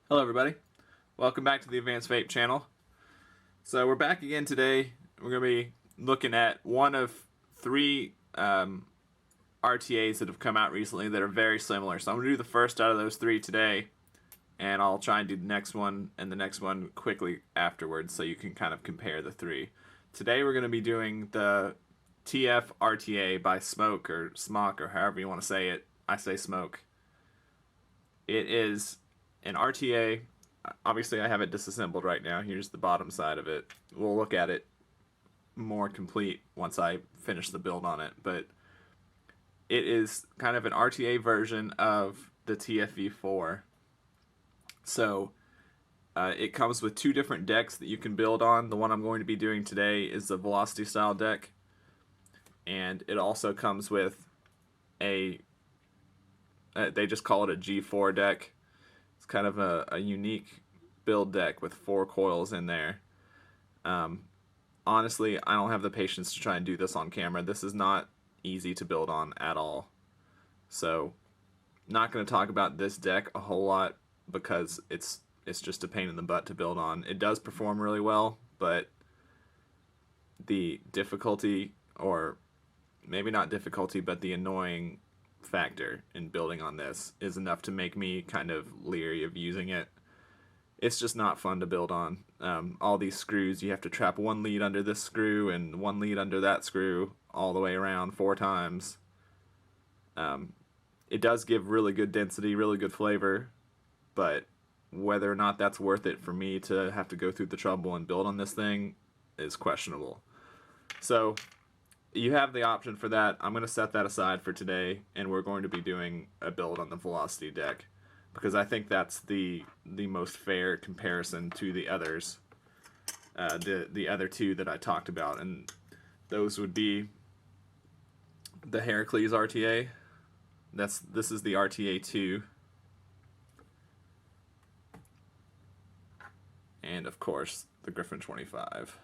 Hello everybody, welcome back to the Advanced Vape channel. So we're back again today. We're going to be looking at one of three RTAs that have come out recently that are very similar. So I'm going to do the first out of those three today, and I'll try and do the next one and the next one quickly afterwards so you can kind of compare the three. Today we're going to be doing the TF RTA by SMOK or SMOK or however you want to say it. I say SMOK. It is an RTA. Obviously I have it disassembled right now. Here's the bottom side of it. We'll look at it more complete once I finish the build on it, but it is kind of an RTA version of the TFV4. So it comes with two different decks that you can build on. The one I'm going to be doing today is the Velocity style deck, and it also comes with a they just call it a G4 deck. It's kind of a unique build deck with 4 coils in there. Honestly, I don't have the patience to try and do this on camera. This is not easy to build on at all. So, not going to talk about this deck a whole lot because it's just a pain in the butt to build on. It does perform really well, but the difficulty, or maybe not difficulty, but the annoying factor in building on this is enough to make me kind of leery of using it. It's just not fun to build on. All these screws, you have to trap one lead under this screw and one lead under that screw all the way around 4 times. It does give really good density, really good flavor, but whether or not that's worth it for me to have to go through the trouble and build on this thing is questionable. So you have the option for that. I'm going to set that aside for today, and we're going to be doing a build on the Velocity deck because I think that's the most fair comparison to the others, the other two that I talked about, and those would be the Heracles RTA. This is the RTA 2, and of course the Griffin 25.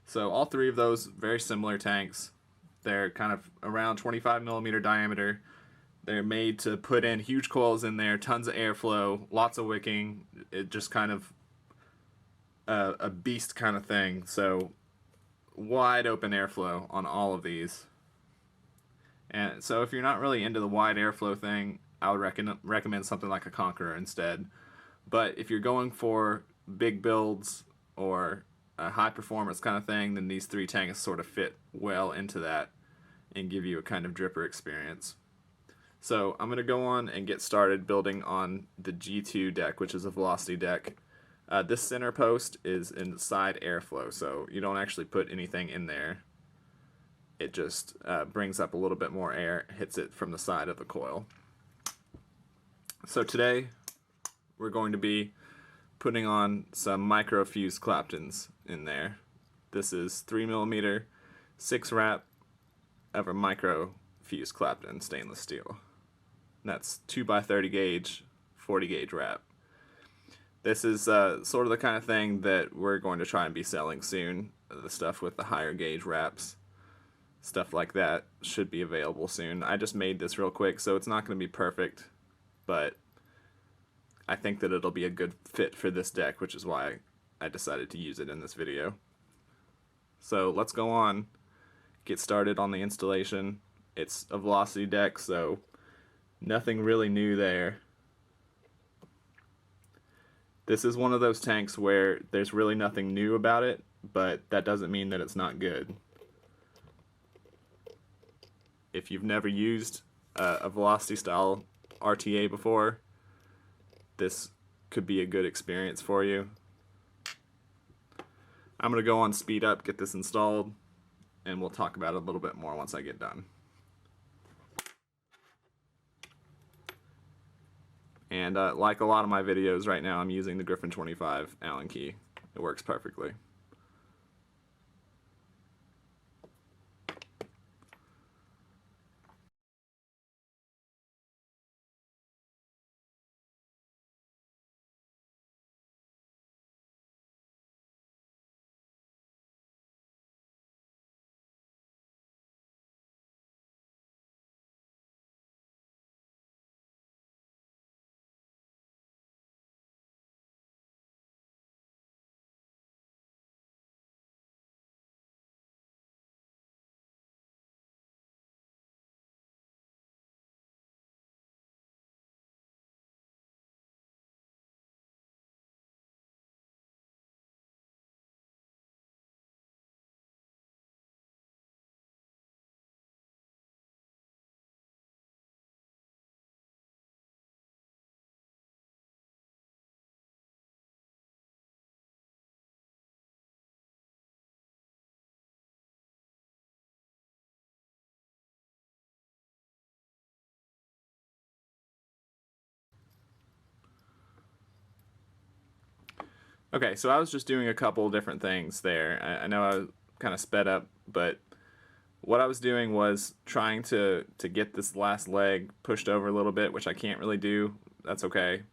So all three of those very similar tanks. They're kind of around 25mm diameter. They're made to put in huge coils in there, tons of airflow, lots of wicking. It just kind of a beast kind of thing. So wide open airflow on all of these. And so if you're not really into the wide airflow thing, I would recommend something like a Conqueror instead. But if you're going for big builds or a high performance kind of thing, then these three tanks sort of fit well into that and give you a kind of dripper experience. So I'm going to go on and get started building on the G2 deck, which is a Velocity deck. This center post is inside airflow, so you don't actually put anything in there. It just brings up a little bit more air, hits it from the side of the coil. So today we're going to be putting on some micro fused Claptons in there. This is 3mm 6 wrap of a micro fused Clapton stainless steel. And that's 2x30 gauge, 40 gauge wrap. This is sort of the kind of thing that we're going to try and be selling soon. The stuff with the higher gauge wraps, stuff like that should be available soon. I just made this real quick, so it's not going to be perfect, but I think that it'll be a good fit for this deck, which is why I decided to use it in this video. So let's go on, get started on the installation. It's a Velocity deck, so nothing really new there. This is one of those tanks where there's really nothing new about it, but that doesn't mean that it's not good. If you've never used a Velocity style RTA before, this could be a good experience for you. I'm going to go on speed up, get this installed, and we'll talk about it a little bit more once I get done. And like a lot of my videos right now, I'm using the Griffin 25 Allen key. It works perfectly. Okay, so I was just doing a couple different things there. I know I kind of sped up, but what I was doing was trying to get this last leg pushed over a little bit, which I can't really do. That's okay.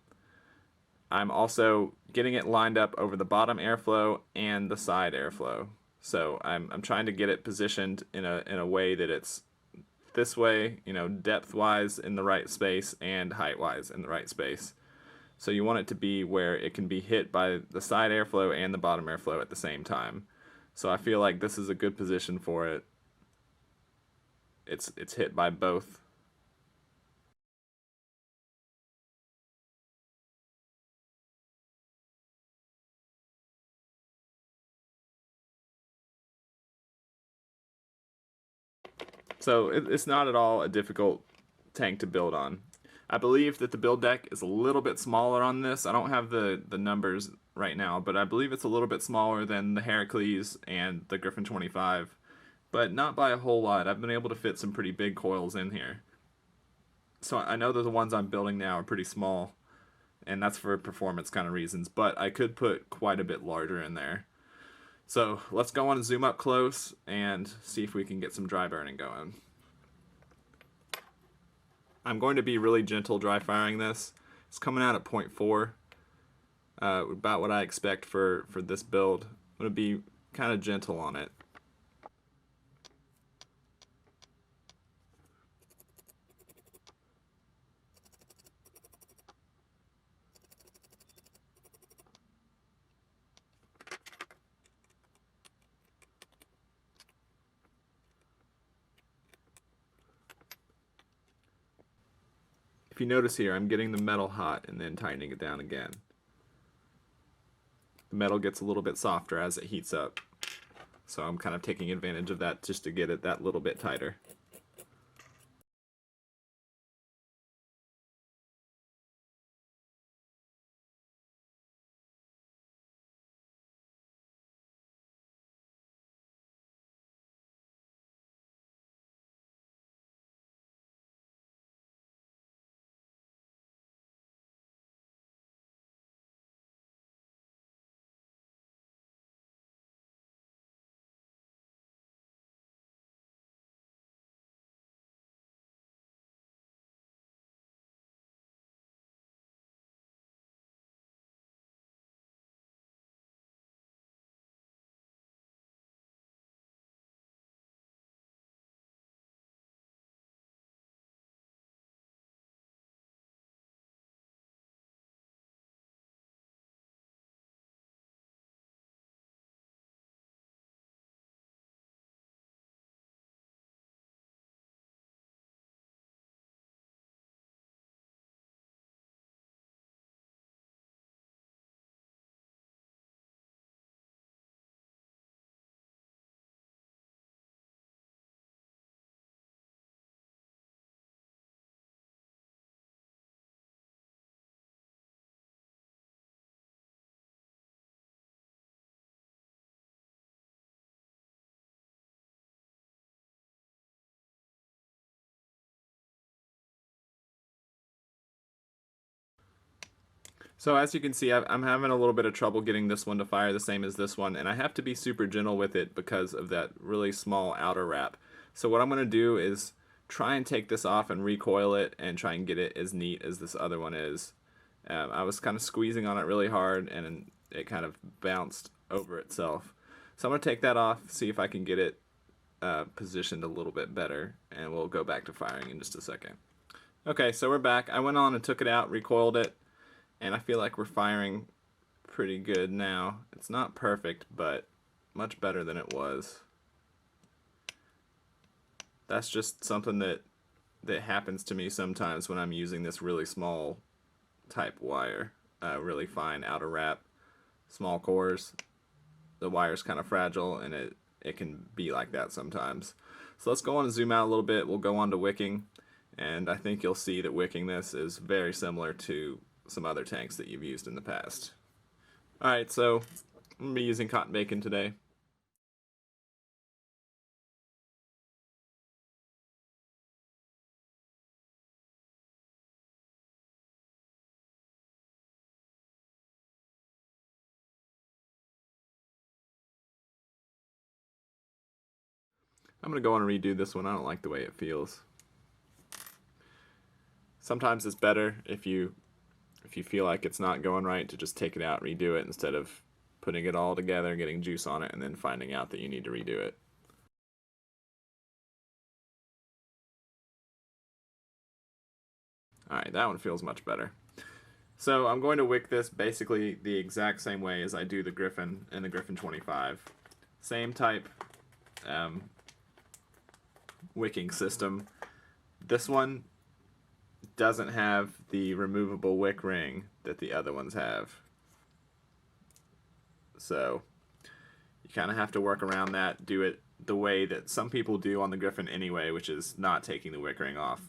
I'm also getting it lined up over the bottom airflow and the side airflow. So I'm trying to get it positioned in a way that it's this way, you know, depth wise in the right space and height wise in the right space. So you want it to be where it can be hit by the side airflow and the bottom airflow at the same time. So I feel like this is a good position for it. It's hit by both. So it's not at all a difficult tank to build on. I believe that the build deck is a little bit smaller on this. I don't have the numbers right now, but I believe it's a little bit smaller than the Heracles and the Griffin 25, but not by a whole lot. I've been able to fit some pretty big coils in here. So I know that the ones I'm building now are pretty small, and that's for performance kind of reasons, but I could put quite a bit larger in there. So let's go on and zoom up close and see if we can get some dry burning going. I'm going to be really gentle dry firing this. It's coming out at 0.4, about what I expect for this build. I'm going to be kind of gentle on it. If you notice here, I'm getting the metal hot and then tightening it down again. The metal gets a little bit softer as it heats up. So I'm kind of taking advantage of that just to get it that little bit tighter. So as you can see, I'm having a little bit of trouble getting this one to fire the same as this one, and I have to be super gentle with it because of that really small outer wrap. So what I'm going to do is try and take this off and recoil it and try and get it as neat as this other one is. I was kind of squeezing on it really hard and it kind of bounced over itself. So I'm going to take that off, see if I can get it positioned a little bit better, and we'll go back to firing in just a second. Okay, so we're back. I went on and took it out, recoiled it, and I feel like we're firing pretty good now. It's not perfect, but much better than it was. That's just something that happens to me sometimes when I'm using this really small type wire. Really fine outer wrap, small cores. The wire's kind of fragile and it can be like that sometimes. So let's go on and zoom out a little bit. We'll go on to wicking, and I think you'll see that wicking this is very similar to some other tanks that you've used in the past. Alright, so I'm going to be using cotton bacon today. I'm going to go on and redo this one. I don't like the way it feels. Sometimes it's better if you feel like it's not going right to just take it out, redo it, instead of putting it all together, getting juice on it, and then finding out that you need to redo it. Alright, that one feels much better. So I'm going to wick this basically the exact same way as I do the Griffin and the Griffin 25. Same type wicking system. This one doesn't have the removable wick ring that the other ones have. So you kind of have to work around that, do it the way that some people do on the Griffin anyway, which is not taking the wick ring off.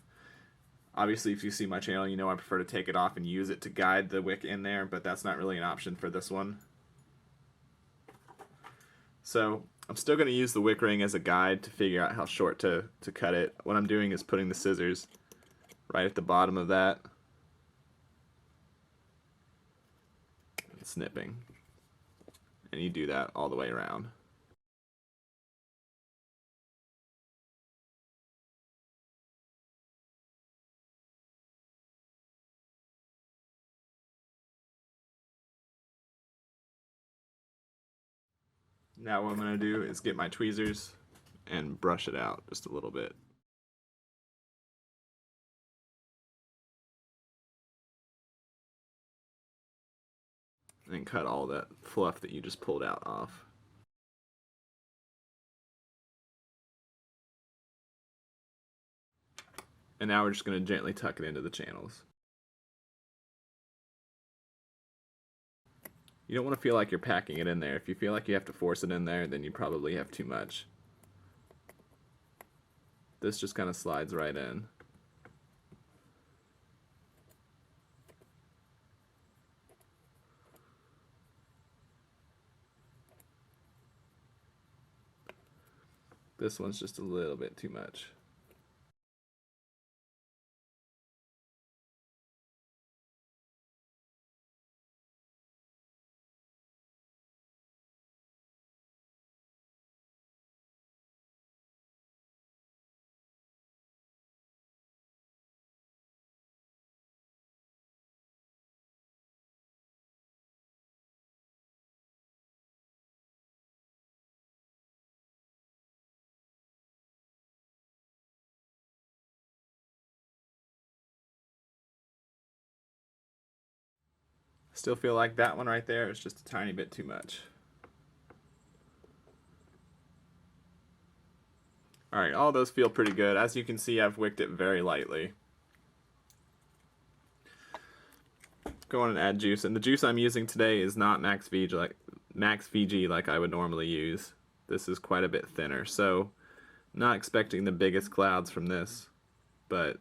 Obviously, if you see my channel, you know I prefer to take it off and use it to guide the wick in there, but that's not really an option for this one. So I'm still going to use the wick ring as a guide to figure out how short to cut it. What I'm doing is putting the scissors right at the bottom of that and snipping. And you do that all the way around. Now what I'm going to do is get my tweezers and brush it out just a little bit. And cut all that fluff that you just pulled out off. And now we're just going to gently tuck it into the channels. You don't want to feel like you're packing it in there. If you feel like you have to force it in there, then you probably have too much. This just kind of slides right in. This one's just a little bit too much. Still feel like that one right there is just a tiny bit too much. Alright, all those feel pretty good. As you can see, I've wicked it very lightly. Go on and add juice. And the juice I'm using today is not Max VG like I would normally use. This is quite a bit thinner, so not expecting the biggest clouds from this, but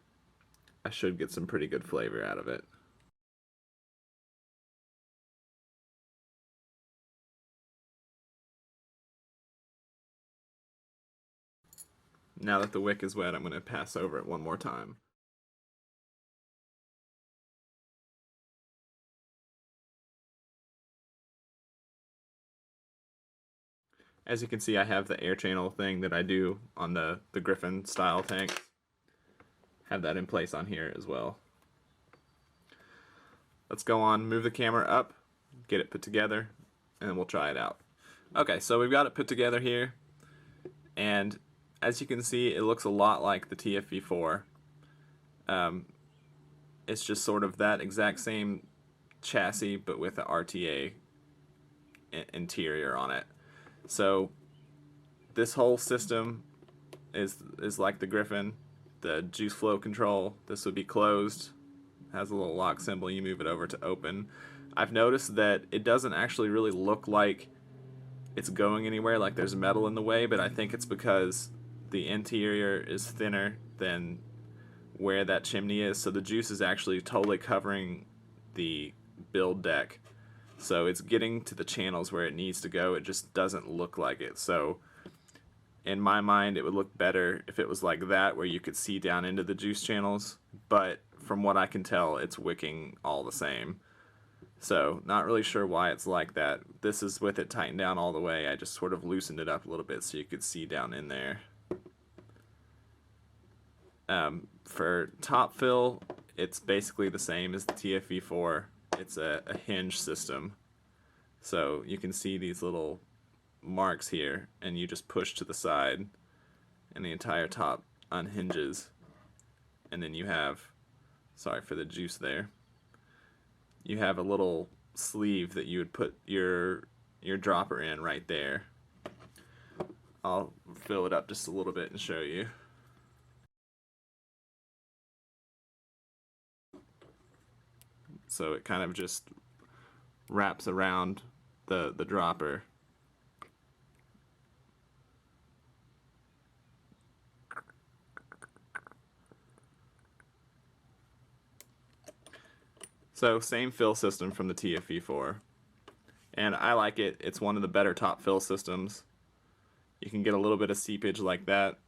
I should get some pretty good flavor out of it. Now that the wick is wet, I'm going to pass over it one more time. As you can see, I have the air channel thing that I do on the Griffin style tanks. Have that in place on here as well. Let's go on, move the camera up, get it put together, and then we'll try it out. Okay, so we've got it put together here, and as you can see, it looks a lot like the TF V4. It's just sort of that exact same chassis, but with the RTA interior on it. So this whole system is like the Griffin. The juice flow control, this would be closed, has a little lock symbol, you move it over to open. I've noticed that it doesn't actually really look like it's going anywhere, like there's metal in the way, but I think it's because the interior is thinner than where that chimney is, so the juice is actually totally covering the build deck. So it's getting to the channels where it needs to go, it just doesn't look like it. So in my mind, it would look better if it was like that, where you could see down into the juice channels, but from what I can tell, it's wicking all the same. So not really sure why it's like that. This is with it tightened down all the way. I just sort of loosened it up a little bit so you could see down in there. For top fill, it's basically the same as the TF4. It's a hinge system. So you can see these little marks here, and you just push to the side, and the entire top unhinges. And then you have, sorry for the juice there, you have a little sleeve that you would put your dropper in right there. I'll fill it up just a little bit and show you. So it kind of just wraps around the dropper. So same fill system from the TF4, and I like it. It's one of the better top fill systems. You can get a little bit of seepage like that,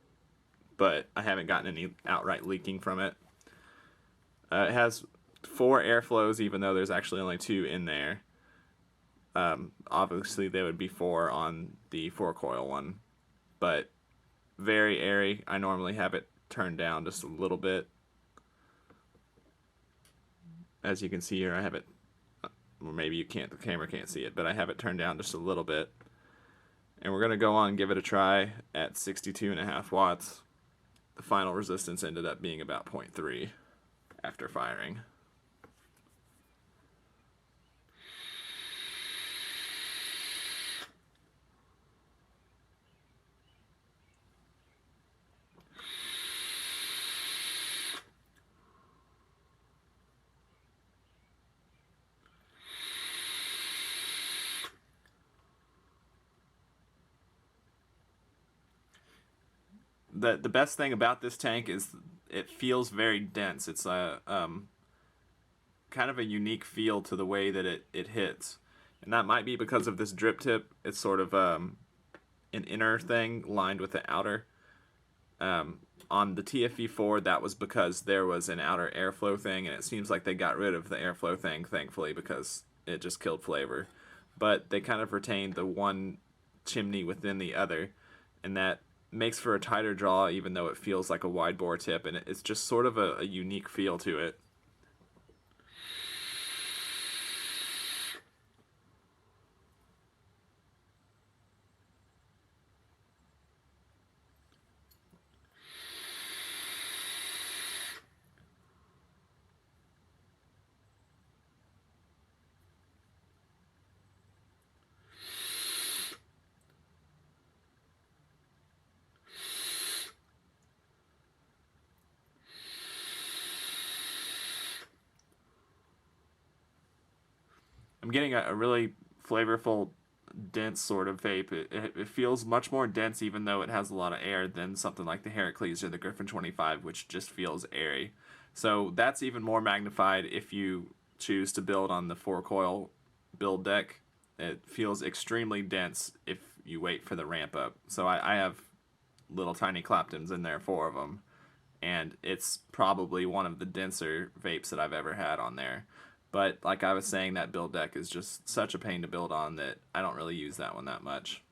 but I haven't gotten any outright leaking from it. It has 4 airflows, even though there's actually only 2 in there. Obviously there would be 4 on the 4-coil one, but very airy. I normally have it turned down just a little bit. As you can see here, I have it, or maybe you can't, the camera can't see it, but I have it turned down just a little bit. And we're going to go on and give it a try at 62.5 watts. The final resistance ended up being about 0.3 after firing. The best thing about this tank is it feels very dense. It's a kind of a unique feel to the way that it hits, and that might be because of this drip tip. It's sort of an inner thing lined with the outer. On the TFV4, that was because there was an outer airflow thing, and it seems like they got rid of the airflow thing, thankfully, because it just killed flavor. But they kind of retained the one chimney within the other, and that makes for a tighter draw, even though it feels like a wide bore tip, and it's just sort of a unique feel to it. I'm getting a really flavorful, dense sort of vape. It feels much more dense, even though it has a lot of air, than something like the Heracles or the Griffin 25, which just feels airy. So that's even more magnified if you choose to build on the 4-coil build deck. It feels extremely dense if you wait for the ramp up. So I have little tiny Claptons in there, 4 of them, and it's probably one of the denser vapes that I've ever had on there. But like I was saying, that build deck is just such a pain to build on that I don't really use that one that much.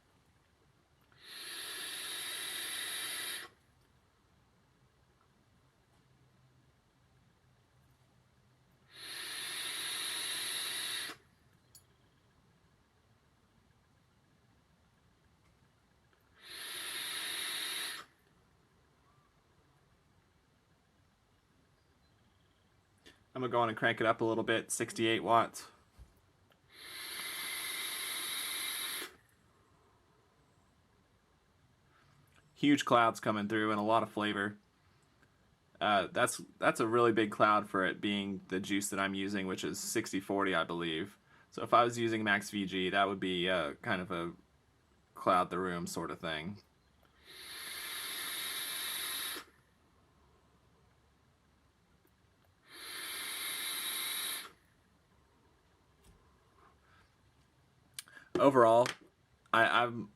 I'm going to go on and crank it up a little bit, 68 watts. Huge clouds coming through and a lot of flavor. That's a really big cloud for it being the juice that I'm using, which is 60/40, I believe. So if I was using Max VG, that would be kind of a cloud the room sort of thing. Overall, I'm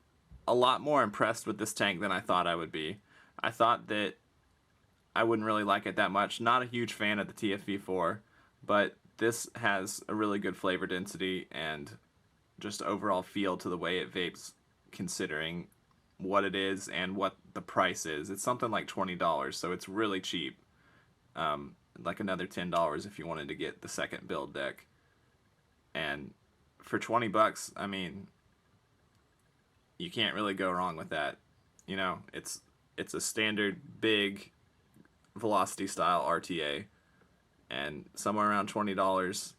a lot more impressed with this tank than I thought I would be. I thought that I wouldn't really like it that much. Not a huge fan of the TFV4, but this has a really good flavor density and just overall feel to the way it vapes, considering what it is and what the price is. It's something like $20, so it's really cheap. Like another $10 if you wanted to get the second build deck. And for $20, I mean, you can't really go wrong with that. You know, it's a standard big velocity style RTA, and somewhere around $20,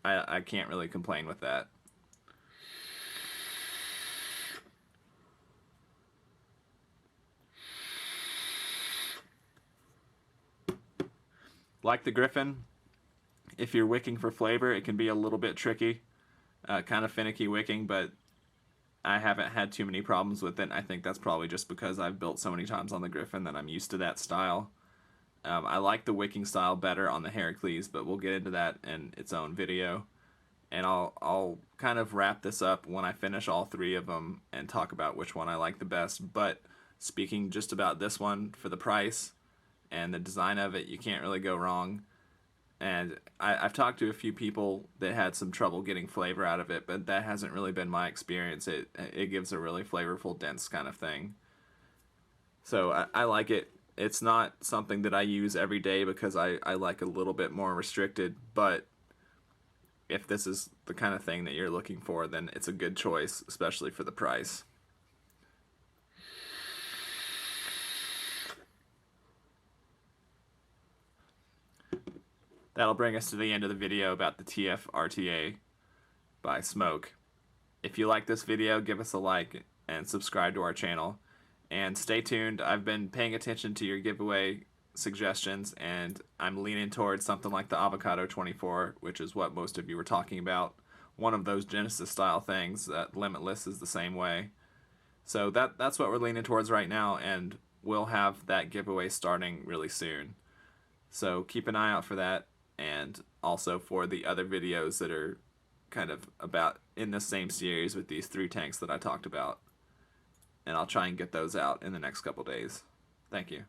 I can't really complain with that. Like the Griffin, if you're wicking for flavor, it can be a little bit tricky, kind of finicky wicking, but I haven't had too many problems with it. I think that's probably just because I've built so many times on the Griffin that I'm used to that style. I like the wicking style better on the Heracles, but we'll get into that in its own video. And I'll kind of wrap this up when I finish all three of them and talk about which one I like the best. But speaking just about this one, for the price and the design of it, you can't really go wrong. And I've talked to a few people that had some trouble getting flavor out of it, but that hasn't really been my experience. It gives a really flavorful, dense kind of thing. So I like it. It's not something that I use every day because I like a little bit more restricted, but if this is the kind of thing that you're looking for, then it's a good choice, especially for the price. That'll bring us to the end of the video about the TF RTA by SMOK. If you like this video, give us a like and subscribe to our channel. And stay tuned. I've been paying attention to your giveaway suggestions, and I'm leaning towards something like the Avocado 24, which is what most of you were talking about. One of those Genesis style things. That Limitless is the same way. So that's what we're leaning towards right now, and we'll have that giveaway starting really soon. So keep an eye out for that, and also for the other videos that are kind of about in the same series with these 3 tanks that I talked about. And I'll try and get those out in the next couple days. Thank you.